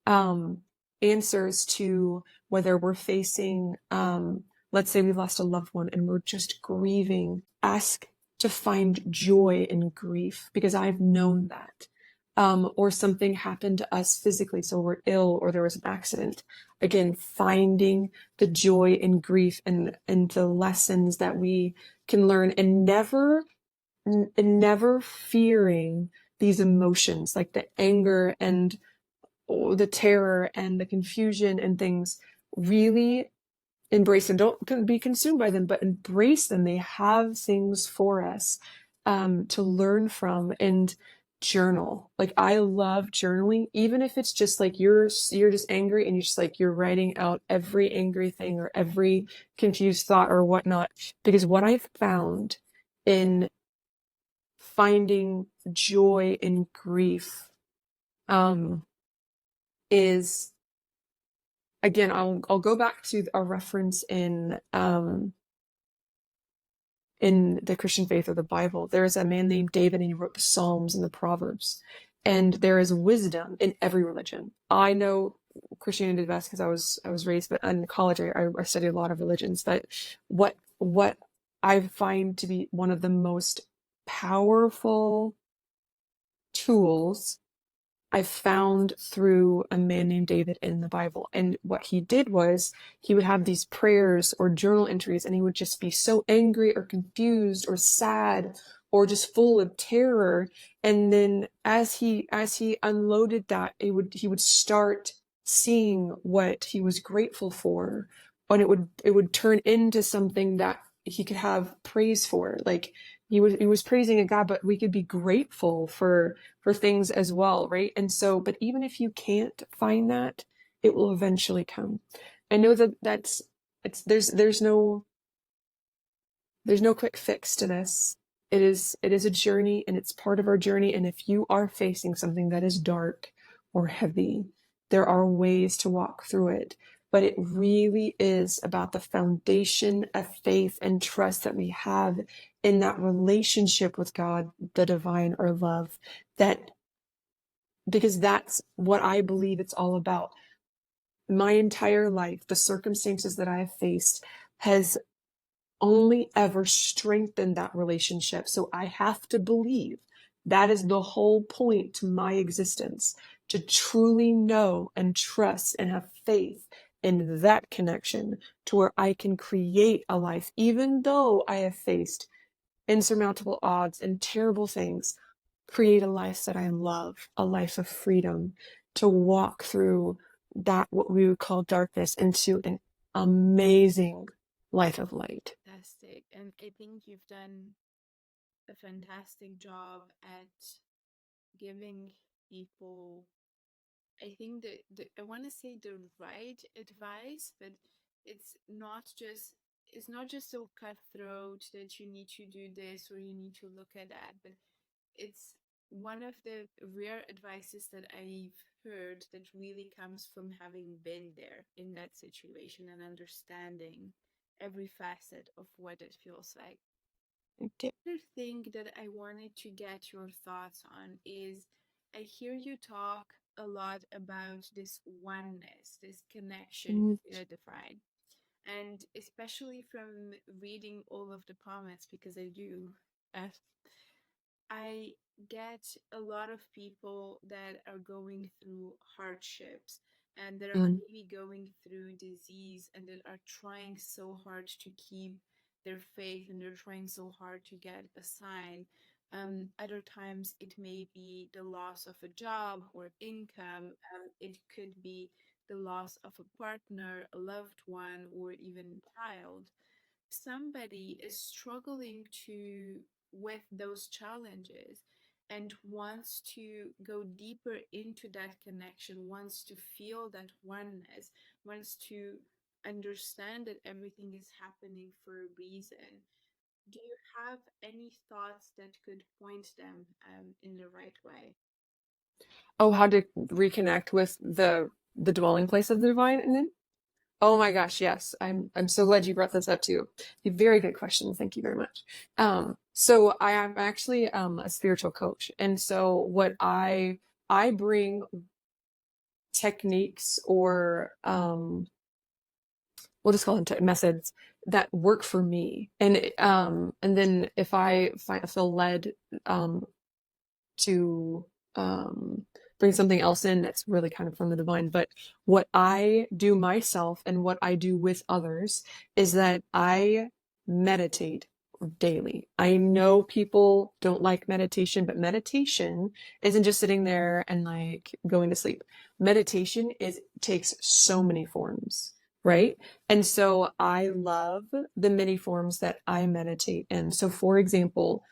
Answers to whether we're facing, let's say we lost a loved one and we're just grieving. Ask to find joy in grief, because I've known that. Or something happened to us physically, so we're ill or there was an accident. Again, finding the joy in grief and the lessons that we can learn, and never fearing these emotions like the anger and the terror and the confusion and things. Really embrace them. Don't be consumed by them, but embrace them. They have things for us to learn from, and journal. Like I love journaling, even if it's just like you're just angry and you're writing out every angry thing or every confused thought or whatnot. Because what I've found in finding joy in grief, um, is again, I'll go back to a reference in the Christian faith or the Bible. There is a man named David, and he wrote the Psalms and the Proverbs. And there is wisdom in every religion. I know Christianity the best because I was raised, but in college I studied a lot of religions. But what I find to be one of the most powerful tools I found through a man named David in the Bible. And what he did was he would have these prayers or journal entries, and he would just be so angry or confused or sad or just full of terror. And then as he unloaded that, he would start seeing what he was grateful for, and it would turn into something that he could have praise for. Like he was praising a God, but we could be grateful for things as well, right? And so, but even if you can't find that, it will eventually come. I know that that's it's there's no quick fix to this. It is a journey, and it's part of our journey. And if you are facing something that is dark or heavy, there are ways to walk through it. But it really is about the foundation of faith and trust that we have in that relationship with God, the divine, or love, that because that's what I believe it's all about. My entire life, the circumstances that I have faced has only ever strengthened that relationship. So I have to believe that is the whole point to my existence, to truly know and trust and have faith in that connection to where I can create a life, even though I have faced insurmountable odds and terrible things, create a life that I love, a life of freedom, to walk through that, what we would call darkness, into an amazing life of light. Fantastic. And I think you've done a fantastic job at giving people, I think I want to say the right advice, but it's not just it's not just so cutthroat that you need to do this or you need to look at that, but it's one of the rare advices that I've heard that really comes from having been there in that situation and understanding every facet of what it feels like. Other thing that I wanted to get your thoughts on is I hear you talk a lot about this oneness, this connection Mm, to the divine. And especially from reading all of the comments, because I do, uh, I get a lot of people that are going through hardships and that are mm, maybe going through disease and that are trying so hard to keep their faith and they're trying so hard to get a sign. Other times it may be the loss of a job or income. It could be the loss of a partner, a loved one, or even a child. Somebody is struggling to with those challenges and wants to go deeper into that connection, wants to feel that oneness, wants to understand that everything is happening for a reason. Do you have any thoughts that could point them in the right way? Oh, how to reconnect with the dwelling place of the divine in it? Oh my gosh, yes. I'm so glad you brought this up too. Very good question. Thank you very much. So I am actually a spiritual coach, and so what I bring techniques, or we'll just call them methods that work for me, and then if feel led um to bring something else in that's really kind of from the divine. But what I do myself and what I do with others is that I meditate daily. I know people don't like meditation, but meditation isn't just sitting there and like going to sleep. Meditation takes so many forms, right? And so I love the many forms that I meditate in. So for example,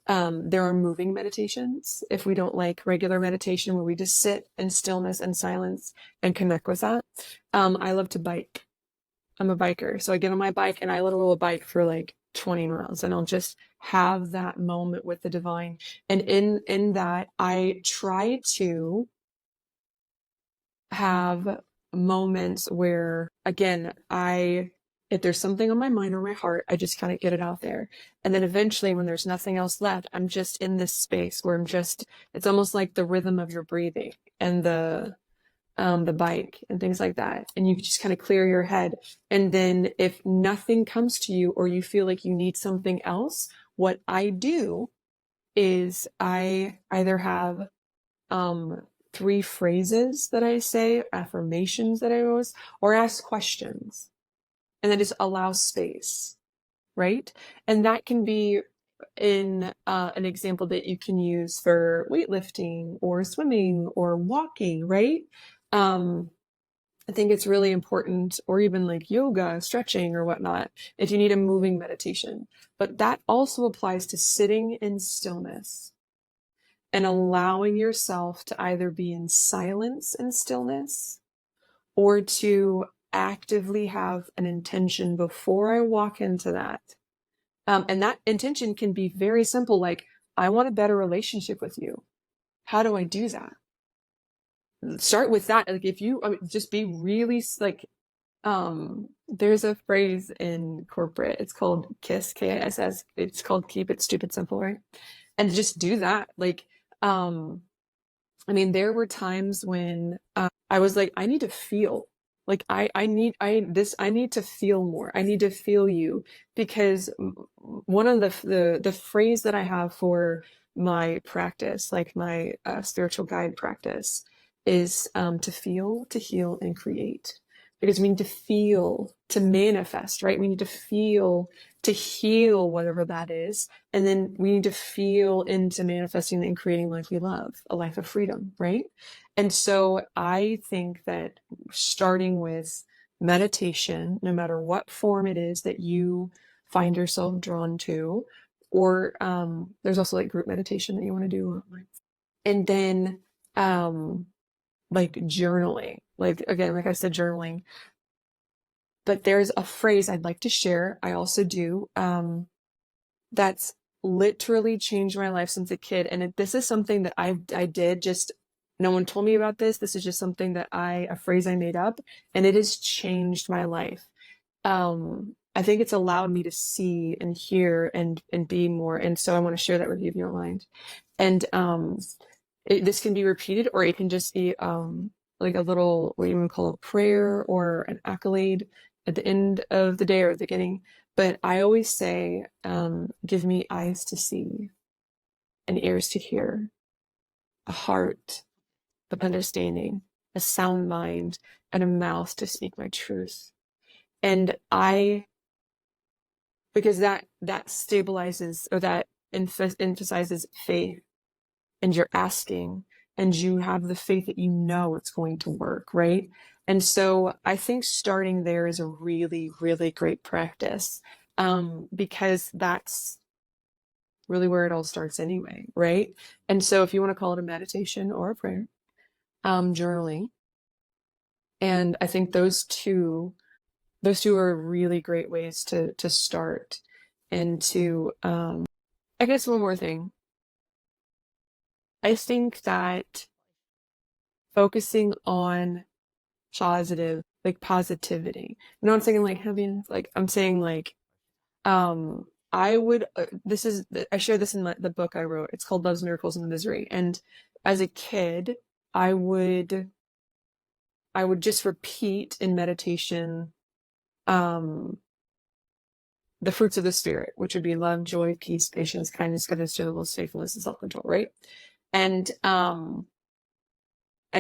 There are moving meditations if we don't like regular meditation where we just sit in stillness and silence and connect with that. I love to bike. I'm a biker. So I get on my bike and I let a bike for like 20 miles and I'll just have that moment with the divine. And in that, I try to have moments where, again, if there's something on my mind or my heart, I just kind of get it out there. And then eventually when there's nothing else left, I'm just in this space where it's almost like the rhythm of your breathing and the bike and things like that. And you just kind of clear your head. And then if nothing comes to you or you feel like you need something else, what I do is I either have um 3 phrases that I say, affirmations that I always, or ask questions, and then just allow space, right? And that can be in an example that you can use for weightlifting or swimming or walking, right? Um, I think it's really important, or even like yoga, stretching, or whatnot, if you need a moving meditation. But that also applies to sitting in stillness and allowing yourself to either be in silence and stillness or to actively have an intention before I walk into that. And that intention can be very simple, like, I want a better relationship with you. How do I do that? Start with that. Like, if you just be really like, there's a phrase in corporate, it's called KISS, KISS. It's called keep it stupid simple, right? And just do that. Like, I mean, there were times when I was like, I need to feel. Like I need to feel more. I need to feel you, because one of the phrase that I have for my practice, like my spiritual guide practice, is to feel, to heal, and create. Because we need to feel to manifest, right? We need to feel to heal whatever that is. And then we need to feel into manifesting and creating life we love, a life of freedom, right? And so I think that starting with meditation, no matter what form it is that you find yourself drawn to, or there's also like group meditation that you want to do. And then like journaling, like again, like I said, journaling. But there's a phrase I'd like to share. I also do. That's literally changed my life since a kid. And this is something that I did just, no one told me about this. This is just something that a phrase I made up, and it has changed my life. I think it's allowed me to see and hear and be more. And so I want to share that with you if you don't mind. And this can be repeated, or it can just be like a little, what you would call a prayer or an accolade at the end of the day or the beginning. But I always say, give me eyes to see and ears to hear, a heart of understanding, a sound mind, and a mouth to speak my truth. And because that stabilizes, or that emphasizes faith, and you're asking, and you have the faith that you know it's going to work, right? And so I think starting there is a really, really great practice, because that's really where it all starts anyway, right? And so if you want to call it a meditation or a prayer, journaling, and I think those two are really great ways to start. And to I guess one more thing. I think that focusing on positivity. No, I'm saying like happiness. Like I'm saying like, I would. I share this in the book I wrote. It's called Love's Miracles and Misery. And as a kid, I would just repeat in meditation, um, the fruits of the spirit, which would be love, joy, peace, patience, kindness, goodness, gentleness, faithfulness, and self-control, right? And I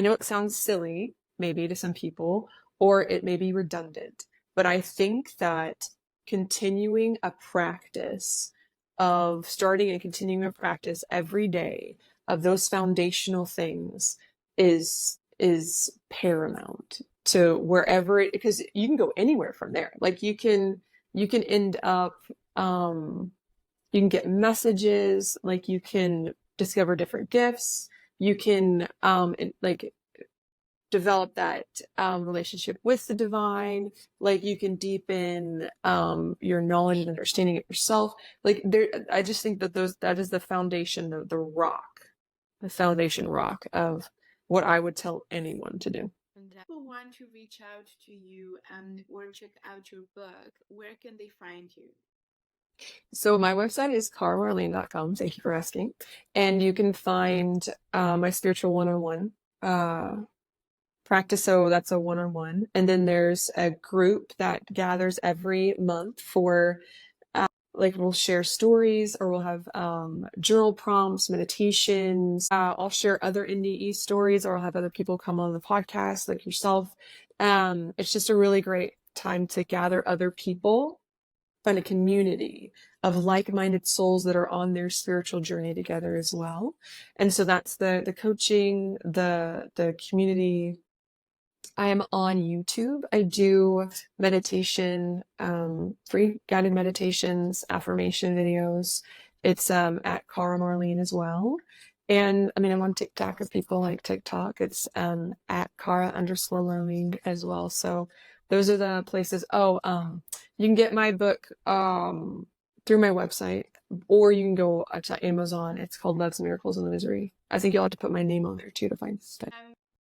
know it sounds silly, maybe to some people, or it may be redundant, but I think that continuing a practice of starting and continuing a practice every day of those foundational things is paramount to wherever it, because you can go anywhere from there. Like you can end up You can get messages, like you can discover different gifts. You can like develop that relationship with the divine. Like you can deepen your knowledge and understanding of yourself. Like there, I just think that that is the foundation of the foundation rock of what I would tell anyone to do. And people want to reach out to you or check out your book, where can they find you? So my website is carmarlene.com. Thank you for asking. And you can find my spiritual one-on-one practice. So that's a one-on-one. And then there's a group that gathers every month for like we'll share stories or we'll have journal prompts, meditations. I'll share other NDE stories or I'll have other people come on the podcast like yourself. It's just a really great time to gather other people, find a community of like-minded souls that are on their spiritual journey together as well. And so that's the coaching, the community. I am on YouTube. I do meditation, free guided meditations, affirmation videos. It's at Cara Marlene as well. And I mean, I'm on TikTok if people like TikTok. It's at Cara_Marlene as well. So those are the places. Oh, you can get my book through my website, or you can go to Amazon. It's called Love's Miracles and the Misery. I think you'll have to put my name on there too to find it.